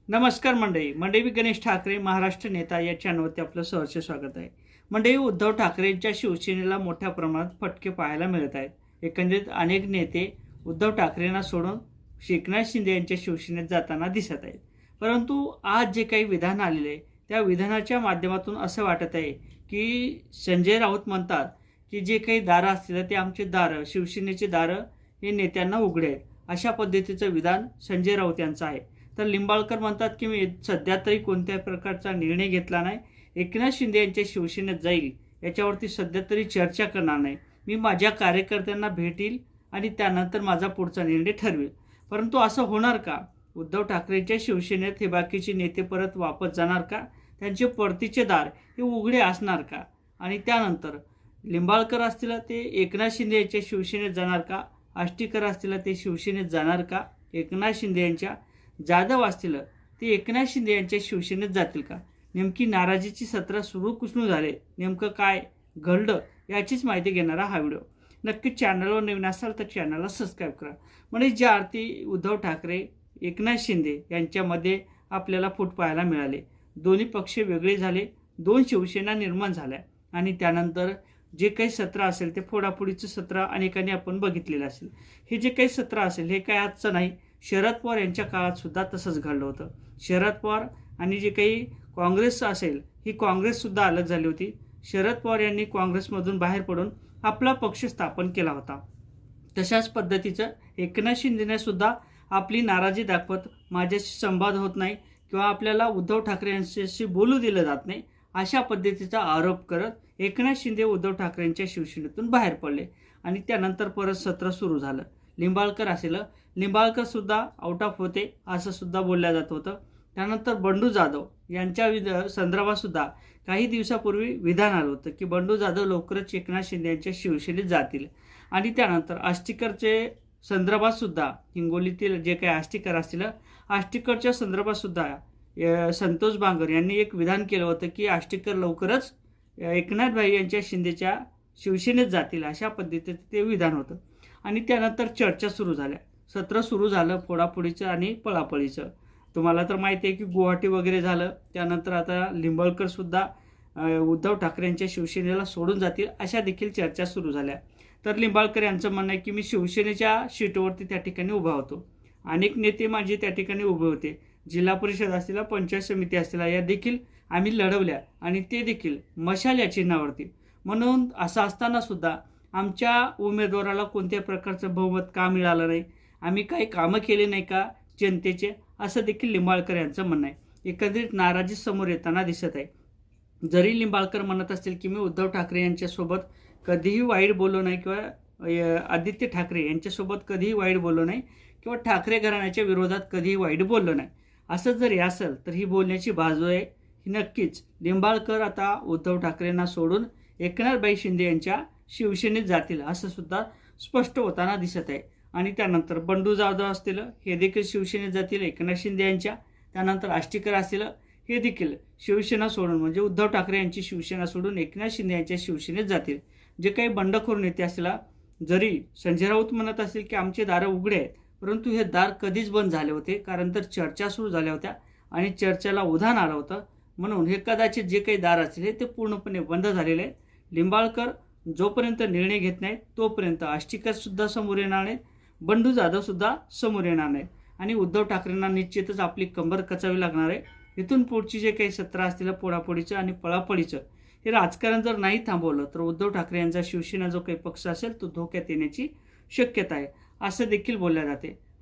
नमस्कार मंडळी मी गणेश ठाकरे महाराष्ट्र नेता या चॅनलवरती आपलं सहर्ष स्वागत आहे। मंडळी, उद्धव ठाकरेंच्या शिवसेनेला मोठ्या प्रमाणात फटके पाहायला मिळत आहेत। एकंदरीत अनेक नेते उद्धव ठाकरेंना सोडून एकनाथ शिंदे यांच्या शिवसेनेत जाताना दिसत आहेत। परंतु आज जे काही विधान आलेले त्या विधानाच्या माध्यमातून असं वाटत आहे की संजय राऊत म्हणतात की जे काही दारं असतील ते आमचे दारं, शिवसेनेचे दारं हे नेत्यांना उघडे आहेत, अशा पद्धतीचं विधान संजय राऊत यांचं आहे। तर लिंबाळकर म्हणतात की मी सध्या तरी कोणत्याही प्रकारचा निर्णय घेतला नाही, एकनाथ शिंदे यांच्या शिवसेनेत जाईल याच्यावरती सध्या तरी चर्चा करणार नाही, मी माझ्या कार्यकर्त्यांना भेटील आणि त्यानंतर माझा पुढचा निर्णय ठरवेल। परंतु असं होणार का? उद्धव ठाकरेंच्या शिवसेनेत हे बाकीचे नेते परत वापस जाणार का? त्यांचे परतीचे दार हे उघडे असणार का? आणि त्यानंतर लिंबाळकर असतील ते एकनाथ शिंदे यांच्या शिवसेनेत जाणार का? आष्टीकर असतील ते शिवसेनेत जाणार का? एकनाथ शिंदे यांच्या जाधव असतील ते एकनाथ शिंदे यांच्या शिवसेनेत जातील का? नेमकी नाराजीची सत्र सुरू कुठून झाले, नेमकं काय घडलं याचीच माहिती घेणारा हा व्हिडिओ। नक्कीच चॅनलवर नवीन असाल तर चॅनलला सबस्क्राईब करा। म्हणजे ज्या अर्थी उद्धव ठाकरे एकनाथ शिंदे यांच्यामध्ये आपल्याला फूट पाहायला मिळाले, दोन्ही पक्ष वेगळे झाले, दोन शिवसेना निर्माण झाल्या आणि त्यानंतर जे काही सत्र असेल ते फोडाफोडीचं सत्र अनेकांनी आपण बघितलेलं असेल। हे जे काही सत्र असेल हे काय आजचं नाही, शरद पवार यांच्या काळात सुद्धा तसंच घडलं होतं। शरद पवार आणि जे काही काँग्रेस असेल ही काँग्रेससुद्धा अलग झाली होती। शरद पवार यांनी काँग्रेसमधून बाहेर पडून आपला पक्ष स्थापन केला होता। तशाच पद्धतीचं एकनाथ शिंदेने सुद्धा आपली नाराजी दाखवत माझ्याशी संवाद होत नाही किंवा आपल्याला उद्धव ठाकरे यांच्याशी बोलू दिलं जात नाही अशा पद्धतीचा आरोप करत एकनाथ शिंदे उद्धव ठाकरेंच्या शिवसेनेतून बाहेर पडले आणि त्यानंतर परत सत्र सुरू झालं। लिंबाळकर असेल, लिंबाळकर सुद्धा आउट ऑफ होते असं सुद्धा बोललं जात होतं। त्यानंतर बंडू जाधव यांच्या संदर्भात सुद्धा काही दिवसापूर्वी विधान आलं होतं की बंडू जाधव लवकरच एकनाथ शिंदे यांच्या शिवसेनेत जातील। आणि त्यानंतर आष्टीकरचे संदर्भात सुद्धा हिंगोलीतील जे काही आष्टीकर असतील आष्टीकरच्या संदर्भात सुद्धा संतोष बांगर यांनी एक विधान केलं होतं की आष्टीकर लवकरच एकनाथ भाई यांच्या शिंदेच्या शिवसेनेत जातील अशा पद्धतीचं ते विधान होतं। आणि त्यानंतर चर्चा सुरू झाल्या, सत्र सुरू झालं फोडाफोडीचं आणि पळापळीचं। तुम्हाला तर माहिती आहे की गुवाहाटी वगैरे झालं, त्यानंतर आता लिंबाळकर सुद्धा उद्धव ठाकरे यांच्या शिवसेनेला सोडून जातील अशा देखील चर्चा सुरू झाल्या। तर लिंबाळकर यांचं म्हणणं आहे की मी शिवसेनेच्या सीटवरती त्या ठिकाणी उभा होतो, अनेक नेते माझे त्या ठिकाणी उभे होते, जिल्हा परिषद असतील, पंचायत समिती असतील, या देखील आम्ही लढवल्या आणि ते देखील मशाल या चिन्हावरती। म्हणून असं असताना सुद्धा आमच्या उमेदवाराला कोणत्या प्रकारचं बहुमत का मिळालं नाही, आम्ही काही कामं केले नाही का जनतेचे, असं देखील लिंबाळकर यांचं म्हणणं आहे। एकंदरीत नाराजी समोर येताना दिसत आहे। जरी लिंबाळकर म्हणत असतील की मी उद्धव ठाकरे यांच्यासोबत कधीही वाईट बोललो नाही किंवा आदित्य ठाकरे यांच्यासोबत कधीही वाईट बोललो नाही किंवा ठाकरे घराण्याच्या विरोधात कधीही वाईट बोललो नाही, असं जरी असेल तर ही बोलण्याची बाजू आहे ही नक्कीच लिंबाळकर आता उद्धव ठाकरेंना सोडून एकनाथभाई शिंदे यांच्या शिवसेनेत जातील असं सुद्धा स्पष्ट होताना दिसत आहे। आणि त्यानंतर बंडू जाधव असतील हे देखील शिवसेनेत जातील एकनाथ शिंदे यांच्या, त्यानंतर आष्टीकर असतील हे देखील शिवसेना सोडून म्हणजे उद्धव ठाकरे यांची शिवसेना सोडून एकनाथ शिंदे यांच्या शिवसेनेत जातील। जे काही बंडखोर नेते असतील, जरी संजय राऊत म्हणत असतील की आमचे दारं उघडे आहेत, परंतु हे दार कधीच बंद झाले होते, कारण तर चर्चा सुरू झाल्या होत्या आणि चर्चेला उधाण आलं होतं, म्हणून हे कदाचित जे काही दार असतील ते पूर्णपणे बंद झालेले आहेत। लिंबाळकर जोपर्यंत निर्णय घेत नाहीत तोपर्यंत आष्टीकर सुद्धा समोर येणार नाहीत, बंडू जाधव सुद्धा समोर येणार नाहीत आणि उद्धव ठाकरेंना निश्चितच आपली कंबर कचावी लागणार आहे। इथून पुढची जे काही सत्र असतील पोडापोडीचं आणि पळापळीचं हे राजकारण जर नाही थांबवलं तर उद्धव ठाकरे यांचा शिवसेना जो काही पक्ष असेल तो धोक्यात येण्याची शक्यता आहे असं देखील बोलले जाते।